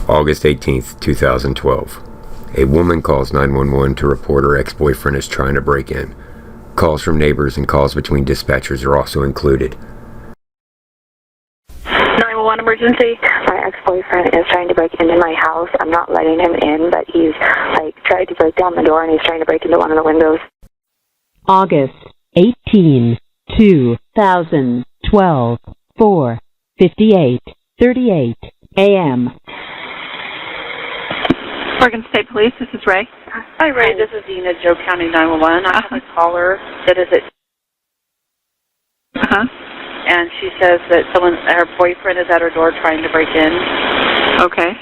August 18th, 2012. A woman calls 911 to report her ex-boyfriend is trying to break in. Calls from neighbors and calls between dispatchers are also included. 911 emergency. My ex-boyfriend is trying to break into my house. I'm not letting him in, but he's tried to break down the door and he's trying to break into one of the windows. August 18, 2012, 4:58:38 a.m. Oregon State Police, this is Ray. Hi, Ray. This is Dina, Joe County 911. I have a caller that is at... And she says that her boyfriend is at her door trying to break in. Okay.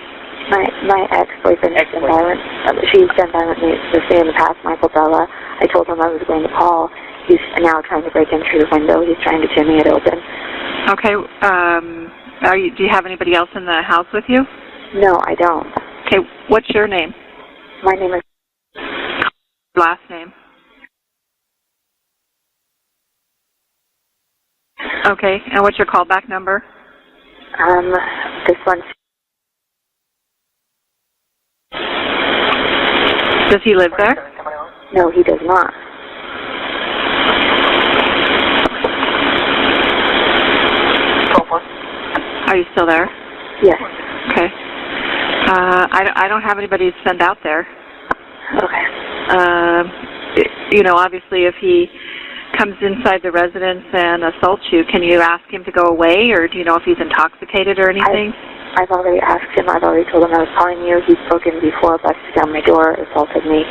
My ex-boyfriend has been violent. She's been violent with me in the past, Michael Bellah. I told him I was going to call. He's now trying to break in through the window. He's trying to jimmy it open. Okay. Do you have anybody else in the house with you? No, I don't. Okay. What's your name? My name is... Last name? Okay. And what's your callback number? This one. Does he live there? No, he does not. Are you still there? Yes. Okay. I don't have anybody to send out there. Okay. Obviously if he comes inside the residence and assaults you, can you ask him to go away, or do you know if he's intoxicated or anything? I've already asked him. I've already told him I was calling you. He's broken before, busted down my door, assaulted me.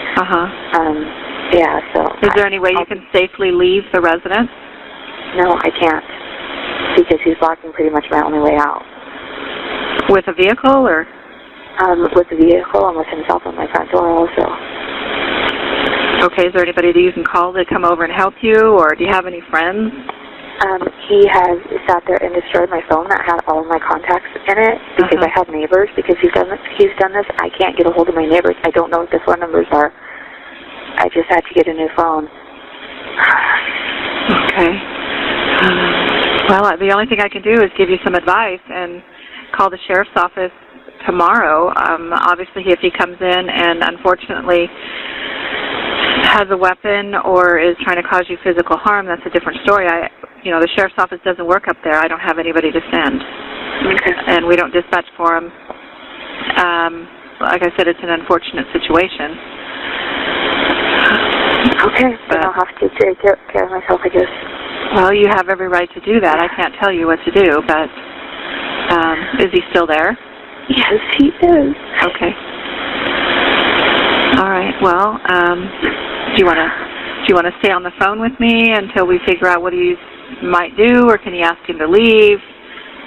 Yeah, so... Is there any way you can safely leave the residence? No, I can't, because he's blocking pretty much my only way out. With a vehicle, or? With the vehicle and with himself on my front door also. Okay, is there anybody that you can call to come over and help you, or do you have any friends? He has sat there and destroyed my phone that had all of my contacts in it because I have neighbors. Because he's done this, I can't get a hold of my neighbors. I don't know what the phone numbers are. I just had to get a new phone. Okay. Well, the only thing I can do is give you some advice and call the sheriff's office tomorrow. Obviously, if he comes in and unfortunately has a weapon or is trying to cause you physical harm, that's a different story. The sheriff's office doesn't work up there. I don't have anybody to send. Okay. And we don't dispatch for him. Like I said, it's an unfortunate situation. Okay, then I'll have to take care of myself, I guess. Well, you have every right to do that. I can't tell you what to do, but is he still there? Yes, he is. Okay. All right. Well, do you want to stay on the phone with me until we figure out what he might do, or can you ask him to leave?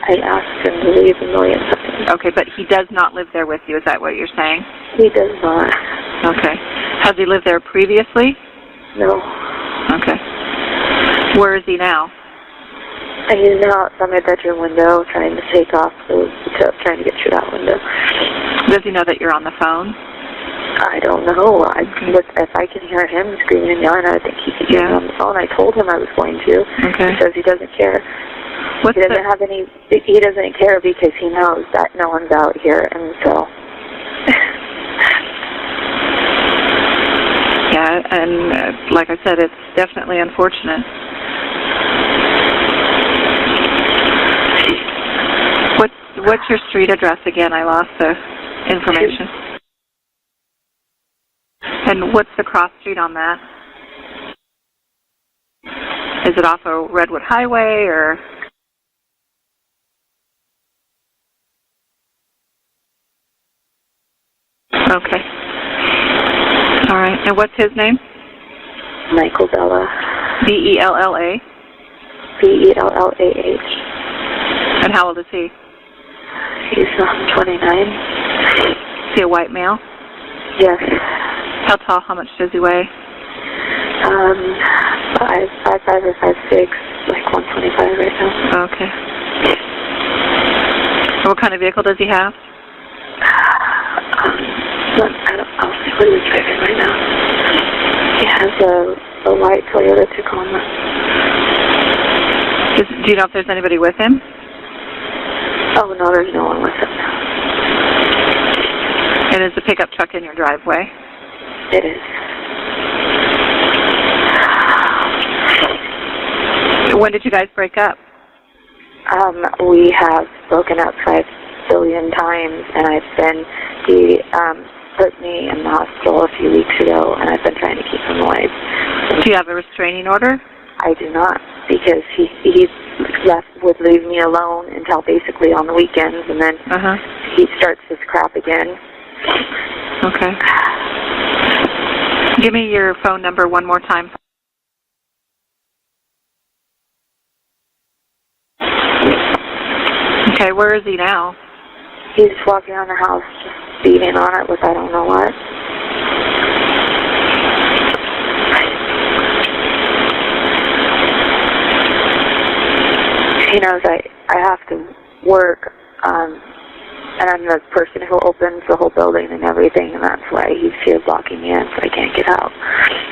I asked him to leave a million times. Okay, but he does not live there with you. Is that what you're saying? He does not. Okay. Has he lived there previously? No. Okay. Where is he now? He's now outside my bedroom window trying to take off, trying to get through that window. Does he know that you're on the phone? I don't know. If I can hear him screaming and yelling, I think he could hear me on the phone. I told him I was going to. Okay. He says he doesn't care. He doesn't care because he knows that no one's out here, and so... Yeah, and like I said, it's definitely unfortunate. What's your street address again? I lost the information. And what's the cross street on that? Is it off of Redwood Highway, or? Okay. All right. And what's his name? Michael Bellah. B-E-L-L-A? B-E-L-L-A-H. And how old is he? He's 29. Is he a white male? Yes. How tall? How much does he weigh? 5'5" or 5'6", like 125 right now. Okay. And what kind of vehicle does he have? What are we driving right now? He has a white Toyota Tacoma. Do you know if there's anybody with him? Oh, no, there's no one with him. And is the pickup truck in your driveway? It is. When did you guys break up? We have broken up 5 billion times, and he put me in the hospital a few weeks ago, and I've been trying to keep him away. Do you have a restraining order? I do not, because he would leave me alone until basically on the weekends, and then he starts this crap again. Okay. Give me your phone number one more time. Okay, where is he now? He's walking around the house, just beating on it with I don't know what. He knows I have to work, and I'm the person who opens the whole building and everything, and that's why he's here blocking me in, so I can't get out,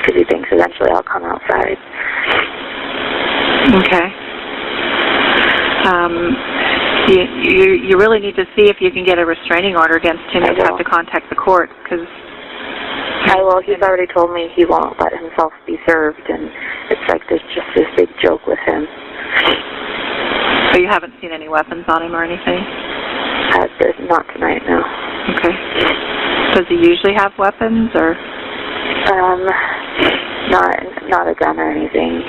because he thinks eventually I'll come outside. Okay. You really need to see if you can get a restraining order against him. You have to contact the court, because... I will. He's already told me he won't let himself be served, and it's like there's just this big joke with him. So you haven't seen any weapons on him or anything? Not tonight, no. Okay. Does he usually have weapons, or? Not a gun or anything.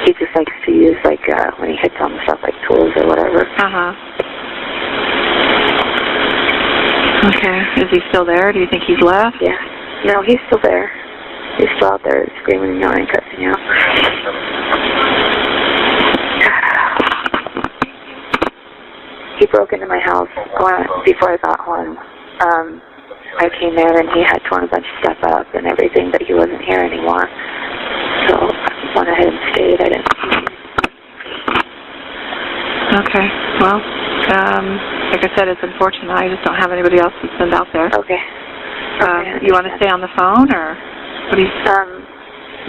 He just likes to use, when he hits on stuff like tools or whatever. Okay. Is he still there? Do you think he's left? Yeah. No, he's still there. He's still out there screaming and yelling, cussing out. He broke into my house before I got home. I came in and he had torn a bunch of stuff up and everything, but he wasn't here anymore. So I went ahead and stayed. I didn't see him. Okay. Well, like I said, it's unfortunate. I just don't have anybody else to send out there. Okay. You want to stay on the phone, or what do you?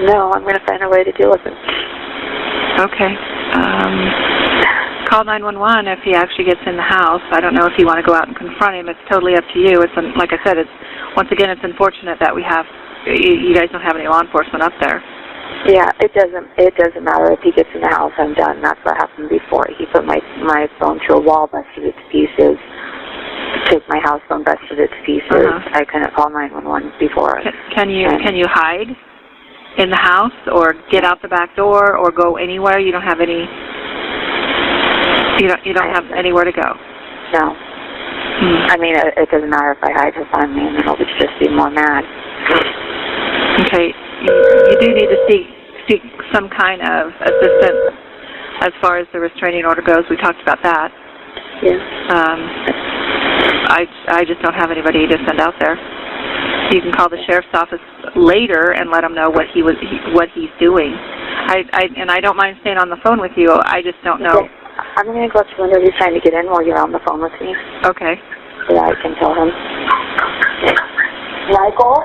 No, I'm going to find a way to deal with him. Okay. Call 911 if he actually gets in the house. I don't know if you want to go out and confront him. It's totally up to you. It's like I said. It's once again, it's unfortunate that you guys don't have any law enforcement up there. Yeah, it doesn't matter if he gets in the house. I'm done. That's what happened before. He put my phone to a wall, busted it to pieces. Took my house phone, busted it to pieces. I couldn't call 911 before. Can you hide in the house, or get out the back door, or go anywhere? You don't have any. You don't have anywhere to go. No. I mean, it doesn't matter if I hide. He'll find me, and then he'll just be more mad. Okay. You do need to seek some kind of assistance as far as the restraining order goes. We talked about that. Yeah. I just don't have anybody to send out there. You can call the sheriff's office later and let him know what he's doing. I don't mind staying on the phone with you. I just don't know. Okay. I'm going to go up to the window. He's trying to get in while you're on the phone with me. Okay. So that I can tell him. Michael,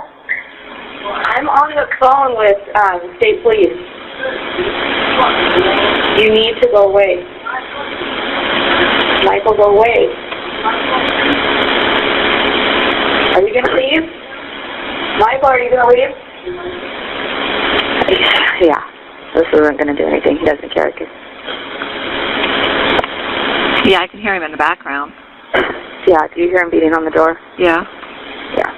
I'm on the phone with state police. You need to go away. Michael, go away. Are you going to leave? Michael, are you going to leave? Yeah. This isn't going to do anything. He doesn't care. Yeah, I can hear him in the background. Yeah, do you hear him beating on the door? Yeah. Yeah.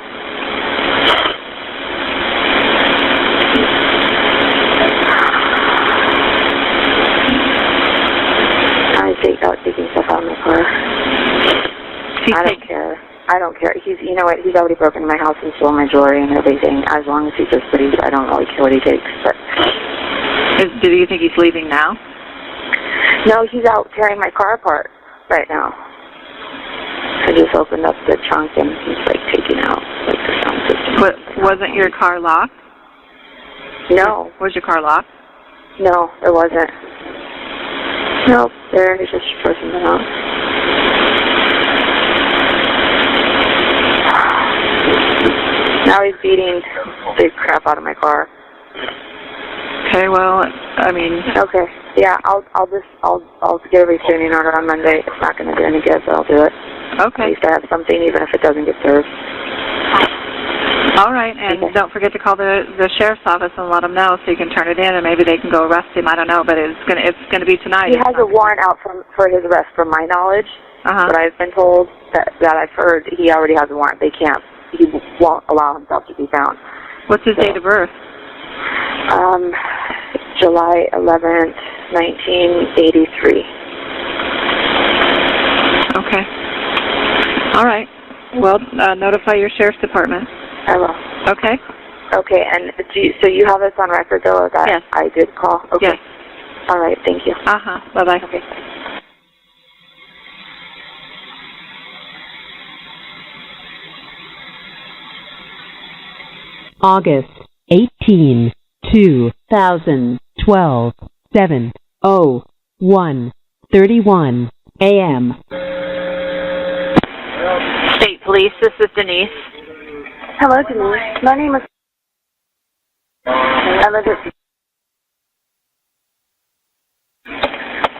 Taking stuff out of my car. I don't care. I don't care. You know what? He's already broken my house and stole my jewelry and everything. As long as he just leaves, I don't really care what he takes. But do you think he's leaving now? No, he's out tearing my car apart right now. I just opened up the trunk and he's taking out the sound system. But wasn't your car locked? No. Was your car locked? No, it wasn't. Nope, there he's just forcing them out. Now he's beating the crap out of my car. Okay, well, I mean. Okay, yeah, I'll get a restraining order on Monday. It's not going to do any good, but I'll do it. Okay. At least I have something, even if it doesn't get served. All right, and don't forget to call the sheriff's office and let them know so you can turn it in, and maybe they can go arrest him. I don't know, but it's gonna be tonight. He has a warrant out for his arrest, from my knowledge. But I've been told that I've heard he already has a warrant. He won't allow himself to be found. What's his date of birth? July 11th, 1983. Okay. All right. Well, notify your sheriff's department. I will. Okay. Okay, and so you have this on record, though, that yes. I did call? Okay. Yes. All right, thank you. Bye-bye. Okay. August 18, 2012, 7:01:31 a.m. State Police, this is Denise. Hello, Denise. My name is...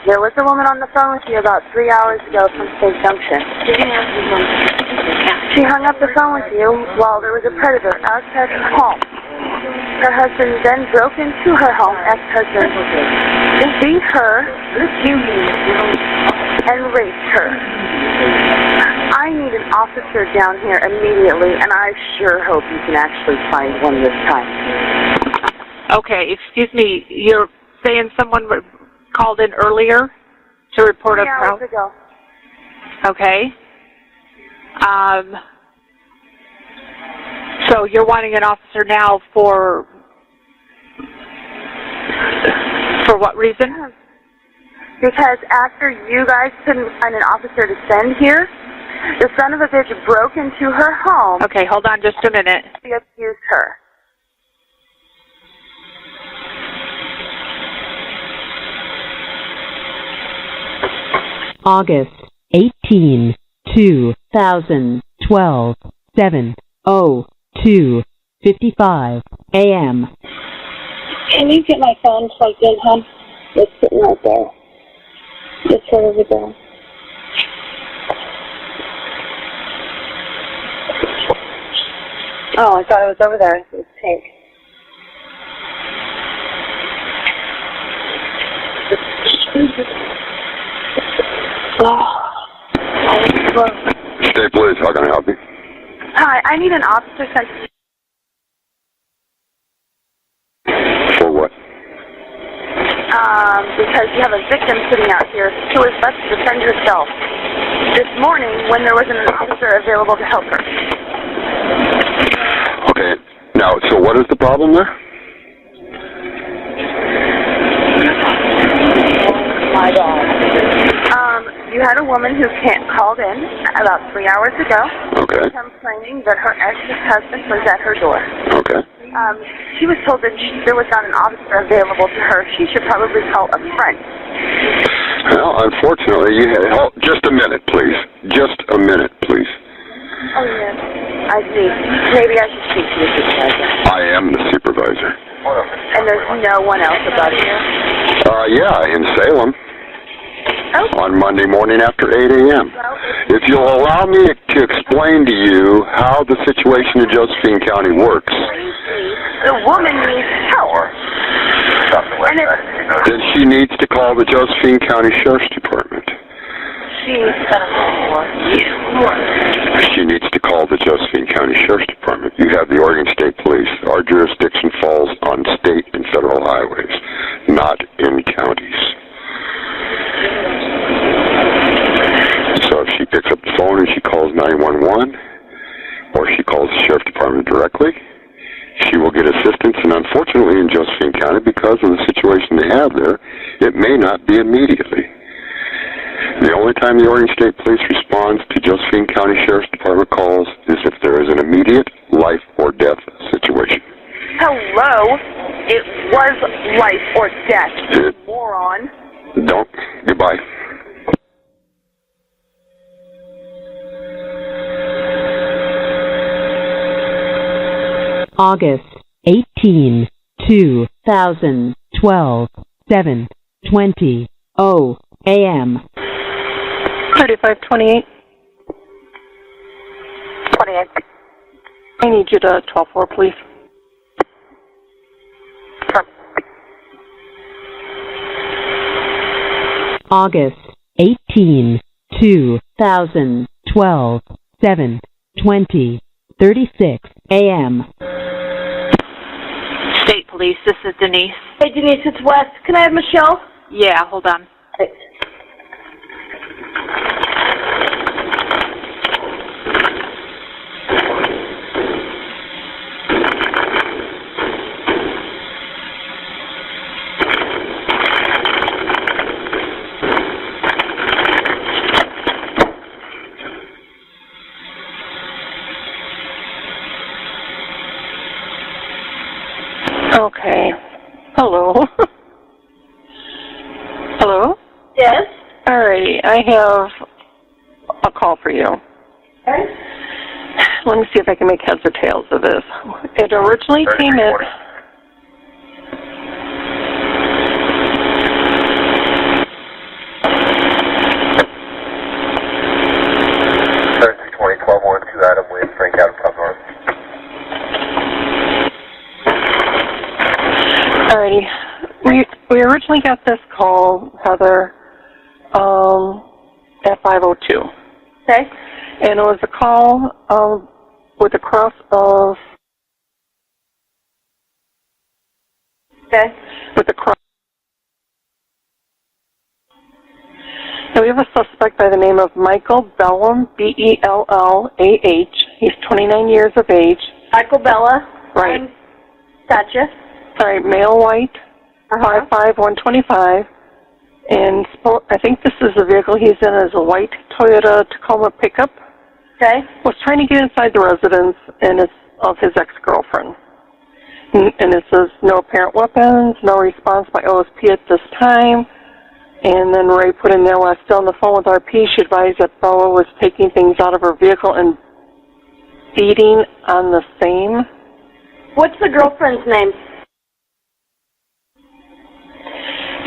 There was a woman on the phone with you about 3 hours ago from State Junction. She hung up the phone with you while there was a predator outside her home. Her husband then broke into her home, ex-husband, beat her, and raped her. I need an officer down here immediately, and I sure hope you can actually find one this time. Okay, excuse me, you're saying someone called in earlier to report a 3 hours ago. Okay. So you're wanting an officer now for what reason? Because after you guys couldn't find an officer to send here, the son of a bitch broke into her home. Okay, hold on just a minute. He abused her. August 18, 2012, 7:02:55 a.m. Can you get my phone plugged in, hon? It's sitting right there. It's right over there. Oh, I thought it was over there. It was pink. State Police, how can I help you? Hi, I need an officer sent to... For what? Because you have a victim sitting out here who is left to defend herself. This morning, when there wasn't an officer available to help her. Okay, now, so what is the problem there? My God. You had a woman who called in about 3 hours ago. Okay. Complaining that her ex-husband was at her door. Okay. She was told that there was not an officer available to her. She should probably call a friend. Well, unfortunately, hold just a minute, please. Just a minute, please. Oh, yes. I see. Maybe I should speak to the supervisor. I am the supervisor. And there's no one else about here? Yeah, in Salem. Oh. On Monday morning after 8 a.m. If you'll allow me to explain to you how the situation in Josephine County works. The woman needs help. And then she needs to call the Josephine County Sheriff's Department. She needs to call the Josephine County Sheriff's Department. You have the Oregon State Police. Our jurisdiction falls on state and federal highways, not in counties. So if she picks up the phone and she calls 911, or she calls the Sheriff's Department directly, she will get assistance. And unfortunately in Josephine County, because of the situation they have there, it may not be immediately. The only time the Oregon State Police responds to Josephine County Sheriff's Department calls is if there is an immediate life or death situation. Hello? It was life or death, you moron. Don't. Goodbye. August 18, 2012, 7:20 a.m. 3528. 28. I need you to 12-4, please. August 18, 2012, 7:20, 36 a.m. State Police, this is Denise. Hey, Denise, it's Wes. Can I have Michelle? Yeah, hold on. Thanks. Okay. Hello. Hello? Yes? Alrighty, I have a call for you. Okay. Let me see if I can make heads or tails of this. It originally came in... Adam Williams, Frank Adam, Top North. Alrighty. We originally got this call, Heather, at 5:02. Okay. And it was a call with the cross of... Okay. With the cross... And we have a suspect by the name of Michael Bellah, B-E-L-L-A-H. He's 29 years of age. Michael Bellah. Right. Gotcha. All right, male white, 5'5", 125. And I think this is the vehicle he's in is a white Toyota Tacoma pickup. Okay. Was trying to get inside the residence and it's of his ex-girlfriend. And it says no apparent weapons, no response by OSP at this time. And then Ray put in there, while still on the phone with RP, she advised that Bellah was taking things out of her vehicle and beating on the same. What's the girlfriend's name?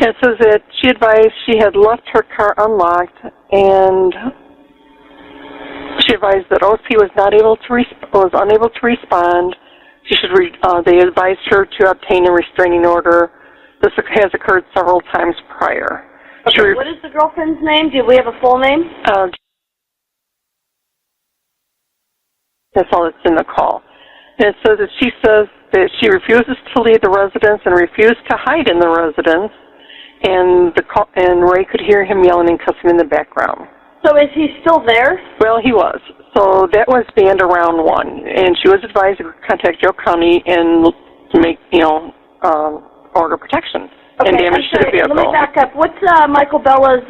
It says that she advised she had left her car unlocked, and she advised that OSP was unable to respond. They advised her to obtain a restraining order. This has occurred several times prior. Okay, what is the girlfriend's name? Do we have a full name? That's all that's in the call. And it says that she says that she refuses to leave the residence and refused to hide in the residence, and Ray could hear him yelling and cussing in the background. So is he still there? Well, he was. So that was banned around 1, and she was advised to contact Joe County and make, order protection. Okay, And damage to the vehicle. Let me back up. What's Michael Bellah's,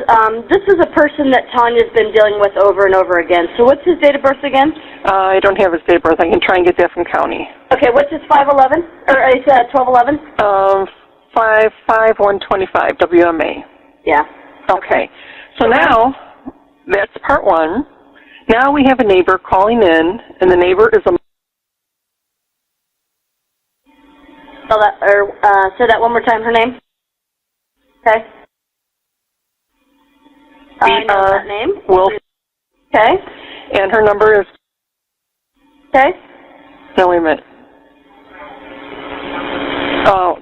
this is a person that Tanya's been dealing with over and over again. So what's his date of birth again? I don't have his date of birth. I can try and get that from county. Okay, what's his 5'11"? Or is 12'11"? 5'5", 125, WMA. Yeah. Okay. So now, that's part 1. Now we have a neighbor calling in, and the neighbor is a... Say that one more time, her name? Okay. I know that name. Will. Okay. And her number is... Okay. No, wait a minute. Oh.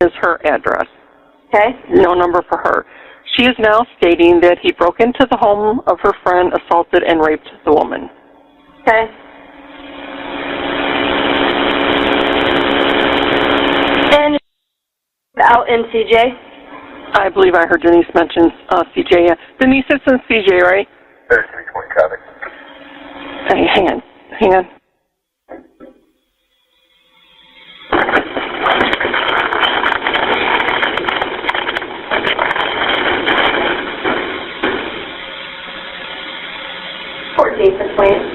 Is her address. Okay. No number for her. She is now stating that he broke into the home of her friend, assaulted, and raped the woman. Okay. And out in CJ? I believe I heard Denise mention CJ. Yeah. Denise, it's in CJ, right? There's 320 traffic. Hey, hang on. 14th and 20th.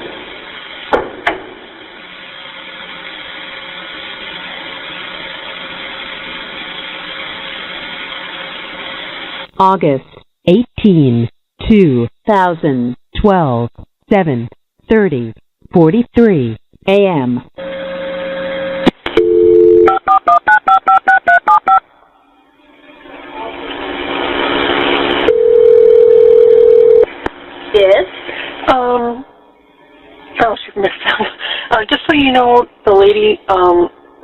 August 18, 2012, 7:30, 43 a.m. Yes? know, the lady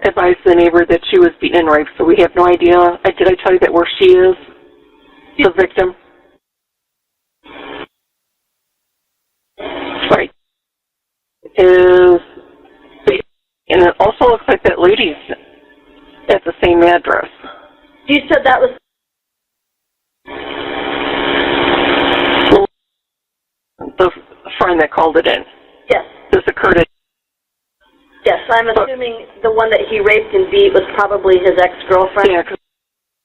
advised the neighbor that she was beaten and raped, so we have no idea. Did I tell you that where she is, the victim? Right. And it also looks like that lady's at the same address. You said that was... The friend that called it in. Yes. This occurred at... Yes, I'm assuming the one that he raped and beat was probably his ex-girlfriend. Yeah, cause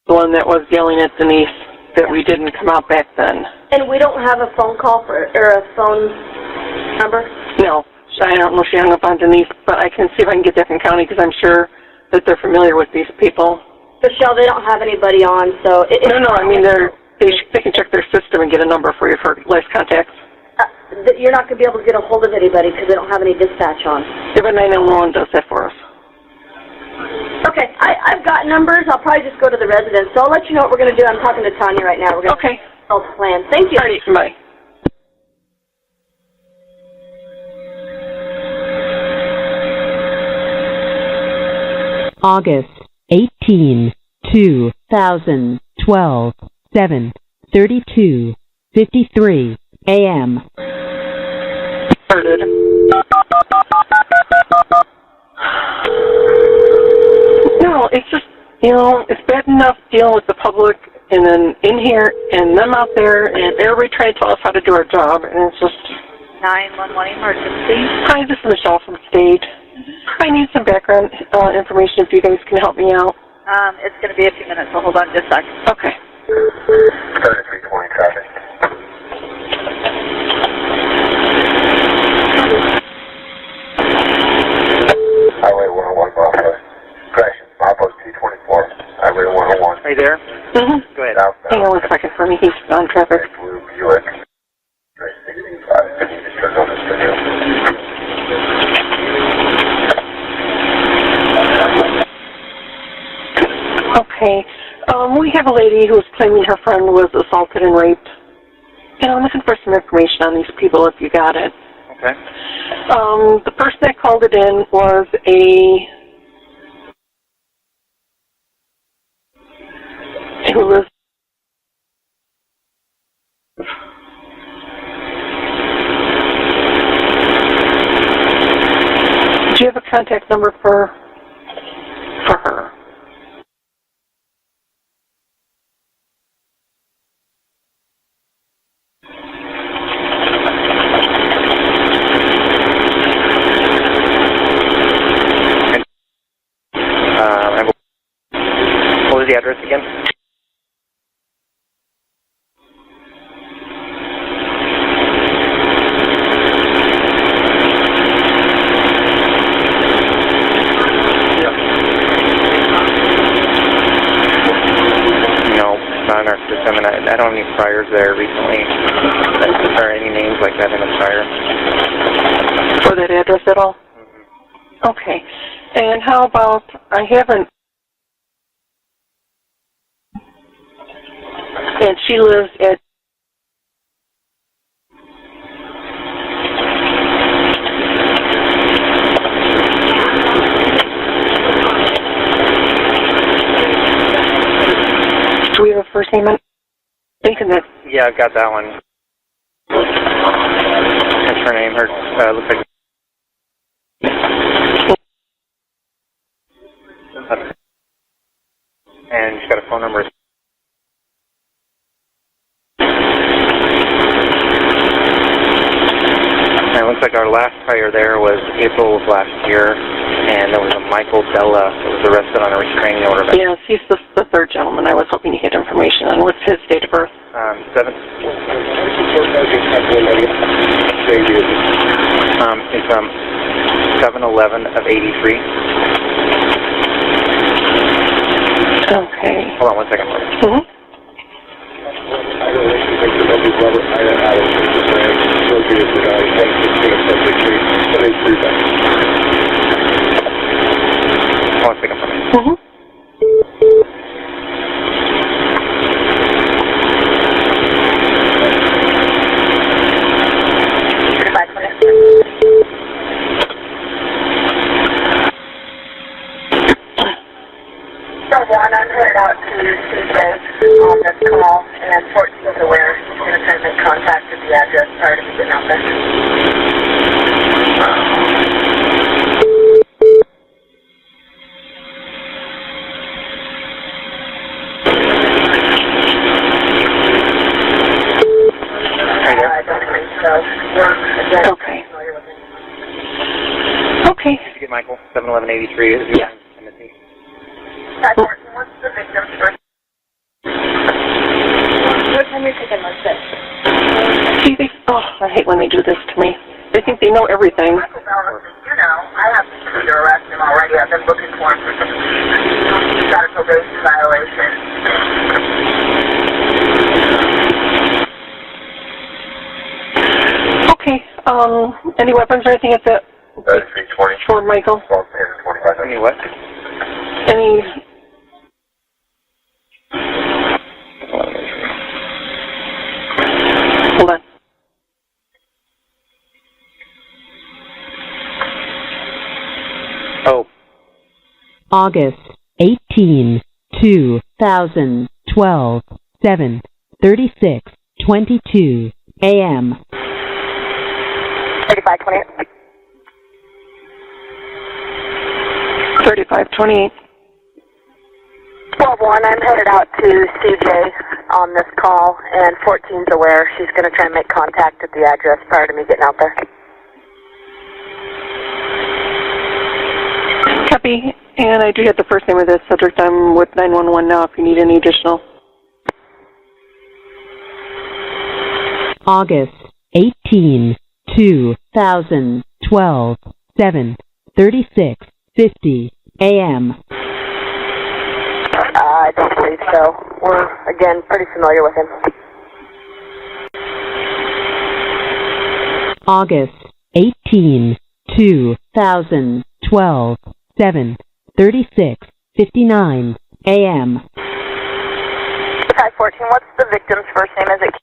the one that was yelling at Denise that we didn't come out back then. And we don't have a phone call or a phone number? No. I don't know if she hung up on Denise, but I can see if I can get that from county because I'm sure that they're familiar with these people. Michelle, they don't have anybody on, so... No, I mean, they can check their system and get a number for you for last contacts. You're not going to be able to get a hold of anybody because they don't have any dispatch on. Yeah, but 911 does that for us. Okay, I've got numbers. I'll probably just go to the residence. So I'll let you know what we're going to do. I'm talking to Tanya right now. We're going to help plan. Thank you. All right, bye. August 18, 2012, 7:32:53 a.m. Started. No, it's just, it's bad enough dealing with the public and then in here and them out there and everybody trying to tell us how to do our job and it's just... 911 emergency. Hi, this is Michelle from State. I need some background information if you guys can help me out. It's going to be a few minutes, so hold on just a second. Okay. 3320 traffic. Highway 101 Bellah. Crash. Milepost T24. Highway 101. Are you there? Mm-hmm. Go ahead. Hang on 1 second for me. He's on traffic. Blue Buick. 65. Just turn on this video. Okay. We have a lady who was claiming her friend was assaulted and raped. And I'm looking for some information on these people if you got it. Okay. The person that called it in was who was do you have a contact number for her? What was the address again? On our system, and I don't have any priors there recently. Or any names like that in the prior. For that address at all? Mm-hmm. Okay. And how about, I haven't, and she lives at, do we have a first name? I'm thinking that. Yeah, I've got that one. That's her name. Her looks like. And she's got a phone number. And it looks like our last prior there was April of last year, and there was a Michael Bellah that was arrested on a restraining order. Yes, he's the third gentleman I was hoping to get information on. What's his date of birth? 7. It's 7/11 of 83. Okay. Hold on 1 second. Mm-hmm. One second for me. Mm-hmm. 1, I'm headed out to CJ on this call, and 14 is aware. She's going to try to make contact with the address prior to me getting out there. I don't think so. Okay. Okay. Did you get Michael? 71183. Yeah. Timothy. What's the victim's first? What time are you taking lunch at? See, I hate when they do this to me. They think they know everything. Michael Bellah, you know, I have to arrest him already. I've been looking for him for some weeks. He's got a probation violation. Okay. Any weapons or anything at the... 320. For Michael? 25. Any what? Any... Hold on. Oh. August 18, 2012, 7:36:22 a.m. 3528. 3528. 12-1, I'm headed out to CJ on this call, and 14's aware. She's going to try and make contact at the address prior to me getting out there. Copy. And I do have the first name of this subject. I'm with 911 now if you need any additional. August 18, 2012, 7:36:50 a.m. I don't believe so. We're, again, pretty familiar with him. August 18, 2012, 7:36:59 a.m. 514, what's the victim's first name? Is it?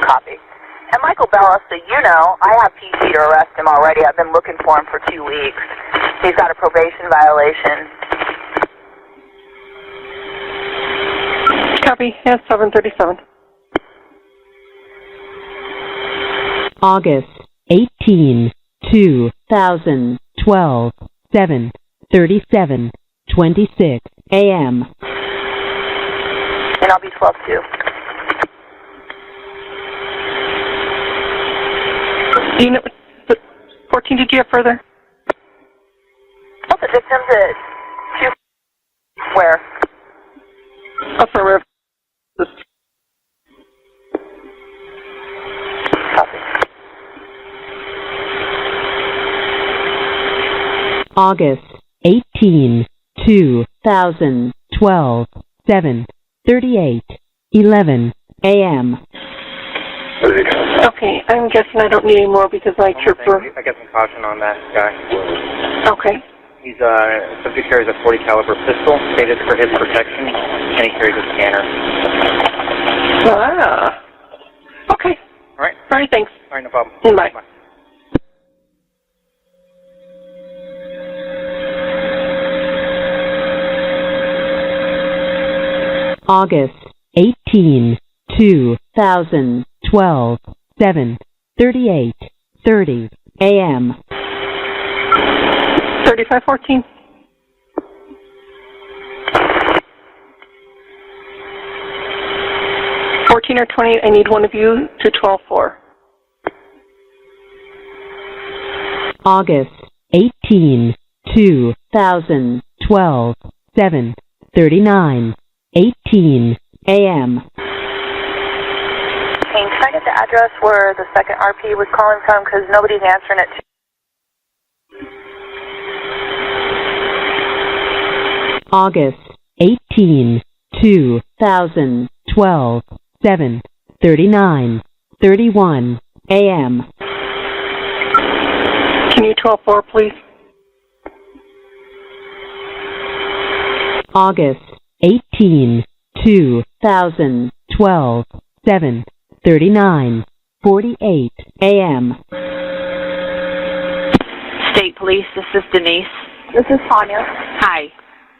Copy. And Michael Bellah, so you know, I have PC to arrest him already. I've been looking for him for 2 weeks. He's got a probation violation. Copy. Yes, 737. August 18, 2012, 7:37:26 a.m. And I'll be 12-2. You know, 14, did you have further? What's the victim's at 2? Where? Affirmative. Copy. August 18, 2012, 7:38:11 a.m. Okay, I'm guessing I don't need any more because I trooper. I got some caution on that guy. Okay. He's subject carries a .40 caliber pistol, stated for his protection, and he carries a scanner. Ah. Okay. All right. All right, thanks. All right, no problem. Bye. Bye. August 18, 2012, 7:38:30 a.m. 3514. Or 20, I need one of you to 12-4. August 18, 2012, 7:39:18 a.m. Can I get the address where the second RP was calling from? Because nobody's answering it. August 18, 2012, 7:39:31 a.m. Can you 12-4, please? August 18, 2012, 7:39:48 a.m. State Police, this is Denise. This is Tanya. Hi.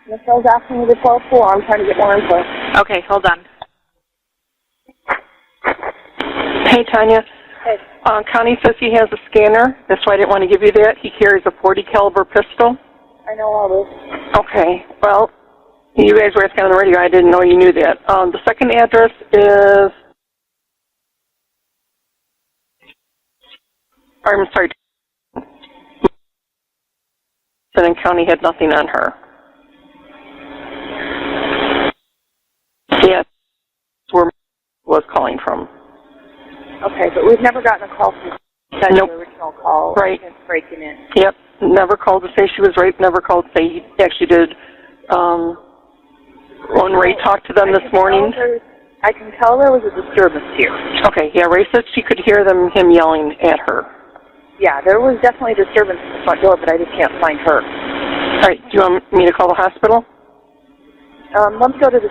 Michelle's asking me to call 4. I'm trying to get more info. Okay, hold on. Hey, Tanya. Hey. Connie says he has a scanner. That's why I didn't want to give you that. He carries a .40 caliber pistol. I know all this. Okay. Well, you guys were asking on the radio. I didn't know you knew that. The second address is... I'm sorry. Then County had nothing on her. Yeah, where was calling from. Okay, but we've never gotten a call from the original call. Right. Breaking in. Yep. Never called to say she was raped. Never called to say he actually did. When Ray talked to them this morning. I can tell there was a disturbance here. Okay. Yeah. Ray said she could hear him yelling at her. Yeah, there was definitely a disturbance at the front door, but I just can't find her. All right. Do you want me to call the hospital? Let me go to this.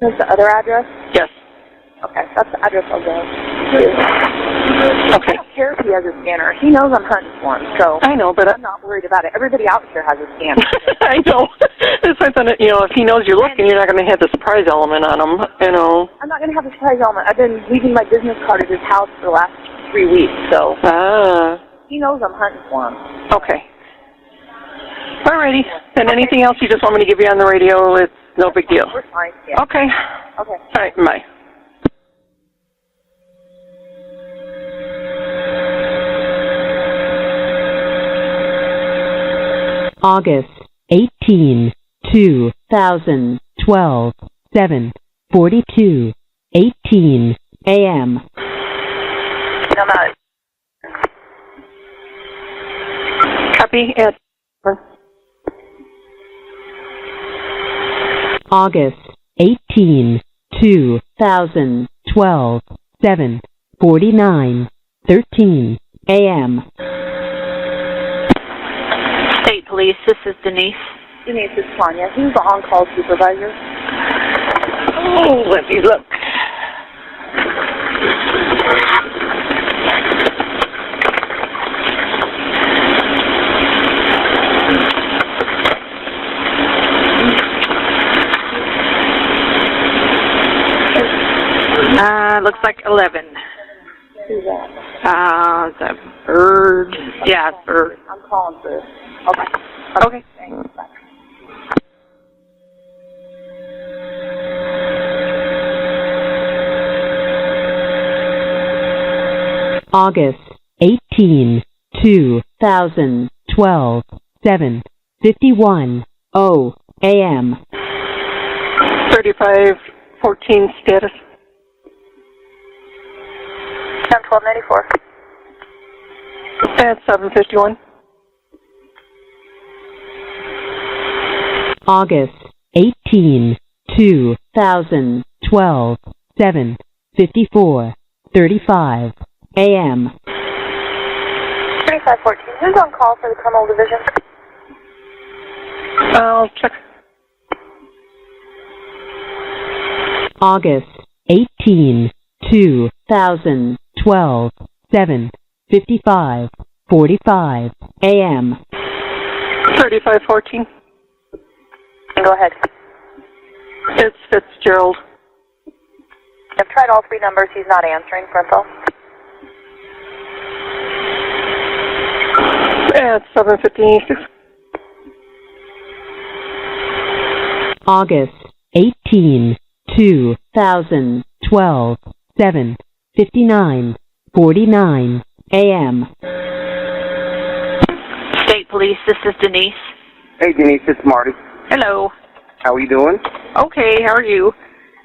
Is the other address? Yes. Okay, that's the address I'll go. Okay. I don't care if he has a scanner. He knows I'm hunting for him, so I know, but I'm not worried about it. Everybody out here has a scanner. I know. It's like, if he knows you're looking, you're not going to have the surprise element on him, I'm not going to have the surprise element. I've been leaving my business card at his house for the last 3 weeks, so he knows I'm hunting for him. Okay. Alrighty. And anything else you just want me to give you on the radio? It's no big deal. We're fine. Yeah. Okay. Okay. All right. Bye. August 18, 2012, 7:42, 18 a.m. I'm out. Copy. August 18, 2012, 7:49, 13 a.m. State Police, this is Denise. Denise, it's Tanya. Who's the on-call supervisor? Oh, let me look. Looks like 11. Who's that? It's a Bird. Yeah, it's Bird. I'm calling for this. Okay. Okay. Thanks. Bye. August 18, 2012, 7:51 a.m. 3514 status. 10-12-94. At 751. August 18, 2012, 7:54, 35 a.m. 3514. Who's on call for the criminal division? I'll check. August 18, 2012, 7:55, 45 a.m. 3514. Go ahead. It's Fitzgerald. I've tried all 3 numbers. He's not answering for himself. At 756. August 18, 2012, 7:59, 49 a.m. State Police, this is Denise. Hey, Denise, it's Marty. Hello. How are you doing? Okay, how are you?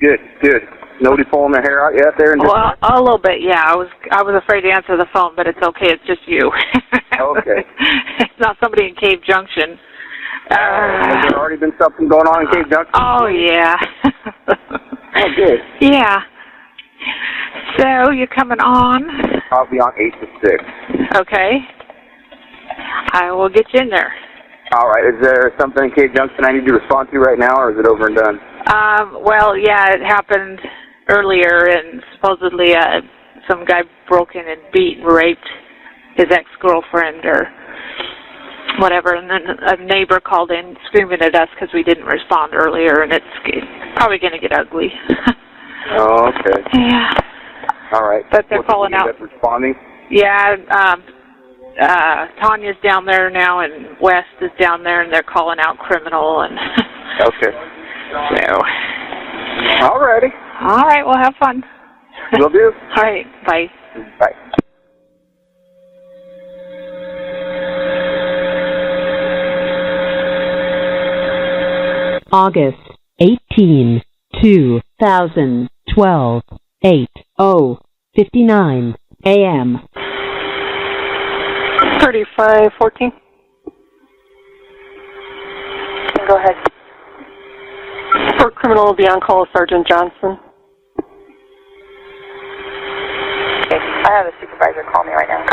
Good, good. Nobody pulling their hair out yet there? Well, a little bit, yeah. I was afraid to answer the phone, but it's okay. It's just you. Okay. It's not somebody in Cave Junction. Has there already been something going on in Cave Junction? Oh, yeah. Oh, good. Yeah. So, you're coming on? I'll be on 8 to 6. Okay. I will get you in there. All right. Is there something in Cave Junction I need to respond to right now, or is it over and done? Well, yeah, it happened earlier, and supposedly some guy broke in and beat and raped his ex-girlfriend, or whatever, and then a neighbor called in screaming at us because we didn't respond earlier, and it's probably going to get ugly. Oh, okay. Yeah. All right. But they're calling out. Responding? Yeah, Tanya's down there now, and West is down there, and they're calling out criminal, and Okay. so. All righty. All right, well, have fun. Will do. All right, bye. Bye. August 18, 2012, 8:59 a.m. 3514. Go ahead. For criminal will be on call with Sergeant Johnson. Okay. I have a supervisor call me right now.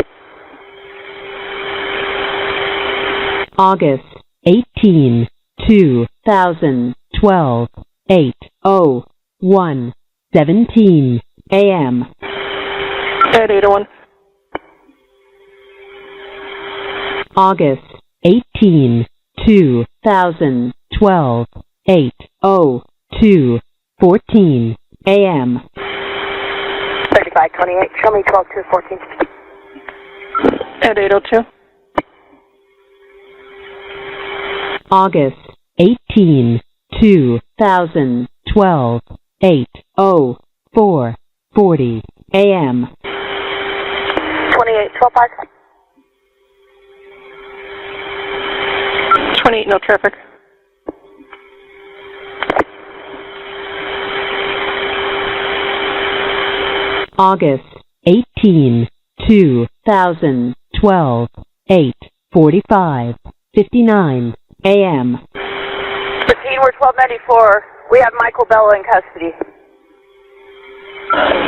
August 18, 2012, 8:17 a.m. At 801. August 18, 2012, 8:02:14 a.m. 3528. Show me 12214. At 802. August 18, 2012, 8:04:40 a.m. 28125. 28, no traffic. August 18, 2012, 8:45:59 a.m. 15, we're 1294. We have Michael Bellah in custody.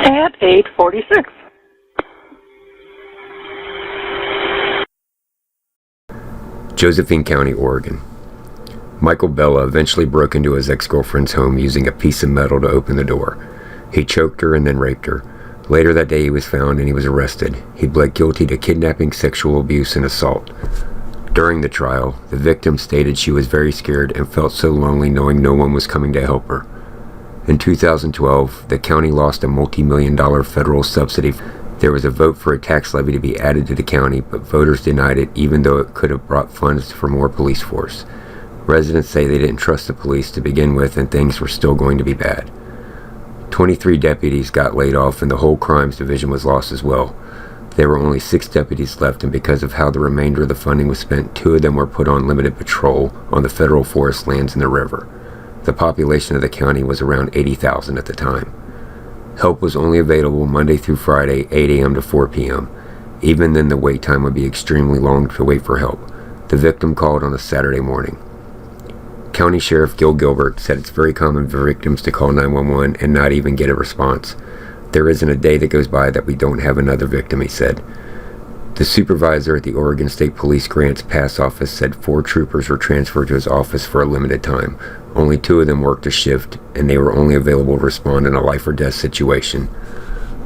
At 846. Josephine County, Oregon. Michael Bellah eventually broke into his ex-girlfriend's home using a piece of metal to open the door. He choked her and then raped her. Later that day he was found and he was arrested. He pled guilty to kidnapping, sexual abuse, and assault. During the trial, the victim stated she was very scared and felt so lonely knowing no one was coming to help her. In 2012, the county lost a multi-million-dollar federal subsidy. There was a vote for a tax levy to be added to the county, but voters denied it even though it could have brought funds for more police force. Residents say they didn't trust the police to begin with and things were still going to be bad. 23 deputies got laid off and the whole crimes division was lost as well. There were only 6 deputies left, and because of how the remainder of the funding was spent, 2 of them were put on limited patrol on the federal forest lands in the river. The population of the county was around 80,000 at the time. Help was only available Monday through Friday, 8 a.m. to 4 p.m. Even then, the wait time would be extremely long to wait for help. The victim called on a Saturday morning. County Sheriff Gil Gilbert said it's very common for victims to call 911 and not even get a response. There isn't a day that goes by that we don't have another victim, he said. The supervisor at the Oregon State Police Grants Pass office said 4 troopers were transferred to his office for a limited time. Only 2 of them worked a shift, and they were only available to respond in a life or death situation.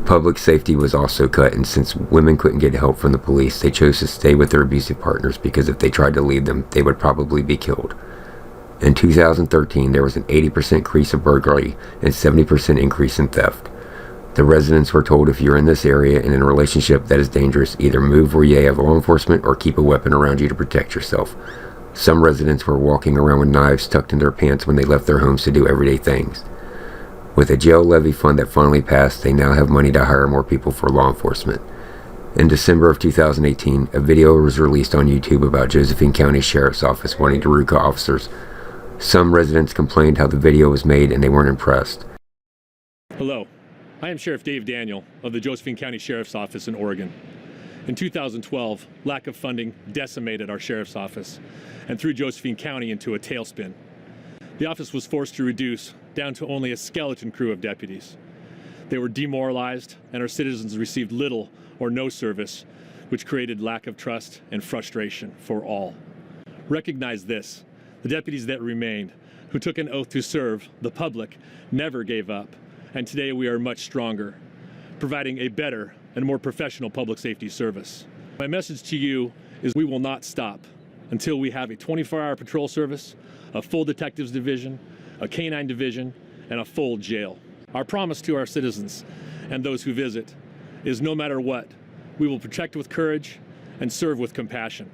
Public safety was also cut, and since women couldn't get help from the police, they chose to stay with their abusive partners because if they tried to leave them, they would probably be killed. In 2013, there was an 80% increase of burglary and 70% increase in theft. The residents were told if you're in this area and in a relationship that is dangerous, either move where you have law enforcement or keep a weapon around you to protect yourself. Some residents were walking around with knives tucked in their pants when they left their homes to do everyday things. With a jail levy fund that finally passed, they now have money to hire more people for law enforcement. In December of 2018, a video was released on YouTube about Josephine County Sheriff's Office wanting to recruit officers. Some residents complained how the video was made and they weren't impressed. Hello, I am Sheriff Dave Daniel of the Josephine County Sheriff's Office in Oregon. In 2012, lack of funding decimated our sheriff's office and threw Josephine County into a tailspin. The office was forced to reduce down to only a skeleton crew of deputies. They were demoralized and our citizens received little or no service, which created lack of trust and frustration for all. Recognize this, the deputies that remained, who took an oath to serve the public, never gave up, and today we are much stronger, providing a better and more professional public safety service. My message to you is we will not stop until we have a 24-hour patrol service, a full detectives division, a canine division, and a full jail. Our promise to our citizens and those who visit is no matter what, we will protect with courage and serve with compassion.